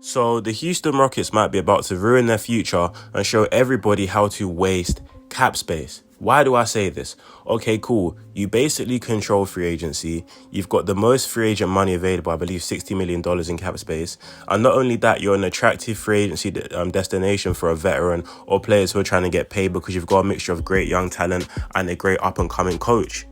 So the Houston Rockets might be about to ruin their future and show everybody how to waste cap space. Why do I say this? Okay, cool. You basically control free agency. You've got the most free agent money available, I believe $60 million in cap space. And not only that, you're an attractive free agency destination for a veteran or players who are trying to get paid because you've got a mixture of great young talent and a great up-and-coming coach.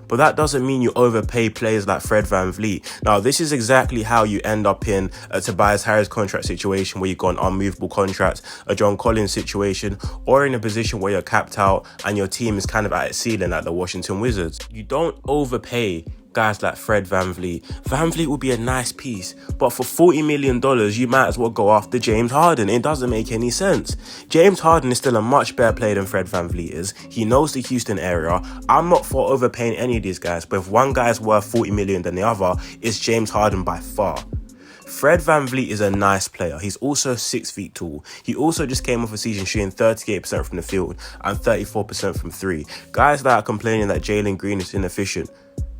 But that doesn't mean you overpay players like Fred VanVleet. Now, this is exactly how you end up in a Tobias Harris contract situation where you've got an unmovable contract, a John Collins situation, or in a position where you're capped out and your team is kind of at its ceiling like the Washington Wizards. You don't overpay guys like Fred VanVleet. VanVleet will be a nice piece, but for $40 million, you might as well go after James Harden. It doesn't make any sense. James Harden is still a much better player than Fred VanVleet is. He knows the Houston area. I'm not for overpaying any of these guys, but if one guy is worth $40 million than the other, it's James Harden by far. Fred VanVleet is a nice player. He's also 6 feet tall. He also just came off a season shooting 38% from the field and 34% from three. Guys that are complaining that Jalen Green is inefficient.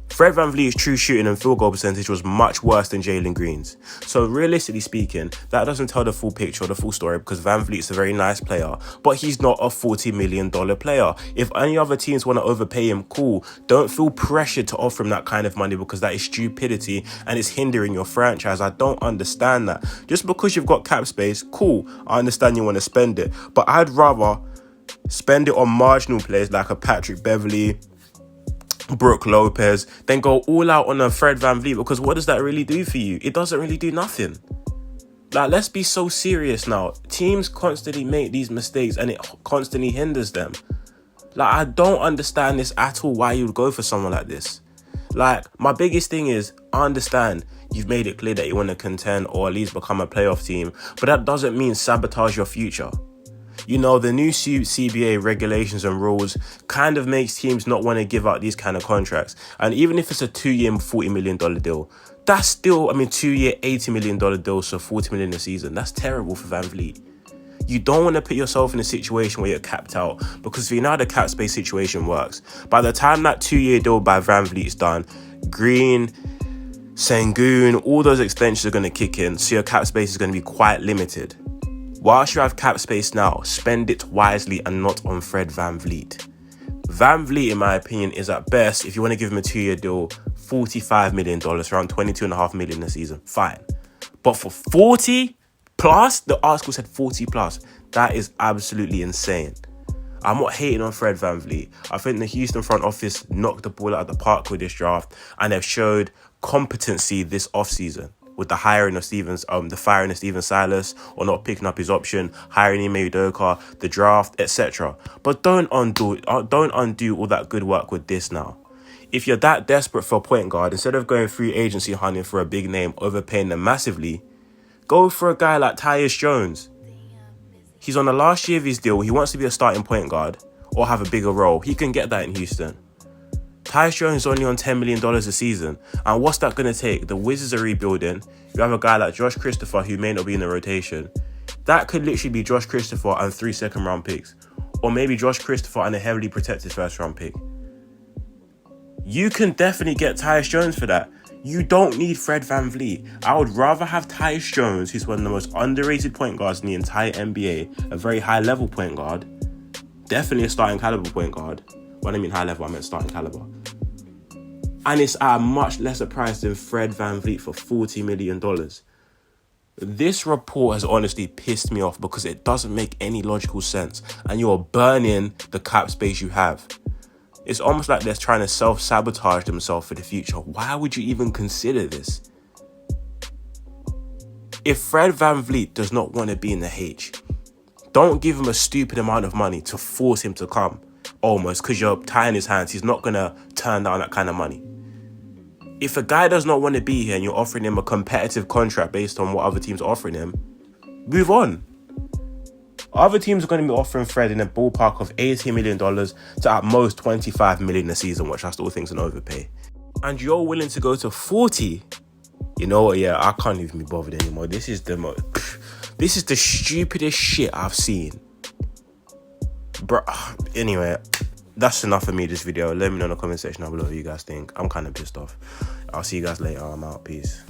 Fred VanVleet's true shooting and field goal percentage was much worse than Jalen Green's. So realistically speaking, that doesn't tell the full picture or the full story because VanVleet's a very nice player, but he's not a $40 million player. If any other teams want to overpay him, cool. Don't feel pressured to offer him that kind of money because that is stupidity and it's hindering your franchise. I don't understand that. Just because you've got cap space, cool. I understand you want to spend it, but I'd rather spend it on marginal players like a Patrick Beverley, Brook Lopez, then go all out on a Fred VanVleet, because what does that really do for you? It doesn't really do nothing. Like, let's be so serious now. Teams constantly make these mistakes and it constantly hinders them. Like, I don't understand this at all, why you would go for someone like this. Like, my biggest thing is, I understand you've made it clear that you want to contend or at least become a playoff team, but that doesn't mean sabotage your future. You know, the new CBA regulations and rules kind of makes teams not want to give out these kind of contracts. And even if it's a 2-year, $40 million deal, that's still, 2-year, $80 million deal, so $40 million a season. That's terrible for VanVleet. You don't want to put yourself in a situation where you're capped out, because you know how the cap space situation works. By the time that 2-year deal by VanVleet is done, Green, Sengun, all those extensions are going to kick in, so your cap space is going to be quite limited. Whilst you have cap space now, spend it wisely and not on Fred VanVleet. VanVleet, in my opinion, is at best, if you want to give him a 2-year deal, $45 million, around $22.5 million a season. Fine. But for 40 plus, the article said 40 plus. That is absolutely insane. I'm not hating on Fred VanVleet. I think the Houston front office knocked the ball out of the park with this draft, and they've showed competency this offseason with the hiring of the firing of Steven Silas, or not picking up his option, hiring Ime Udoka, the draft, etc. But don't undo all that good work with this now. If you're that desperate for a point guard, instead of going free agency hunting for a big name, overpaying them massively, go for a guy like Tyus Jones. He's on the last year of his deal. He wants to be a starting point guard or have a bigger role. He can get that in Houston. Tyus Jones is only on $10 million a season. And what's that going to take? The Wizards are rebuilding. You have a guy like Josh Christopher who may not be in the rotation. That could literally be Josh Christopher and 3 second-round picks. Or maybe Josh Christopher and a heavily protected first-round pick. You can definitely get Tyus Jones for that. You don't need Fred VanVleet. I would rather have Tyus Jones, who's one of the most underrated point guards in the entire NBA, a very high-level point guard. Definitely a starting caliber point guard. When I mean high level, I meant starting caliber. And it's at a much lesser price than Fred VanVleet for $40 million. This report has honestly pissed me off because it doesn't make any logical sense. And you're burning the cap space you have. It's almost like they're trying to self-sabotage themselves for the future. Why would you even consider this? If Fred VanVleet does not want to be in the H, don't give him a stupid amount of money to force him to come. Almost, because you're tying his hands. He's not going to turn down that kind of money. If a guy does not want to be here and you're offering him a competitive contract based on what other teams are offering him, move on. Other teams are going to be offering Fred in a ballpark of $80 million to at most $25 million a season, which I still think is an overpay. And you're willing to go to 40? You know what? Yeah, I can't even be bothered anymore. This is the stupidest shit I've seen. Bro, anyway, that's enough for me this video. Let me know in the comment section down below what you guys think. I'm kind of pissed off. I'll see you guys later. I'm out. Peace.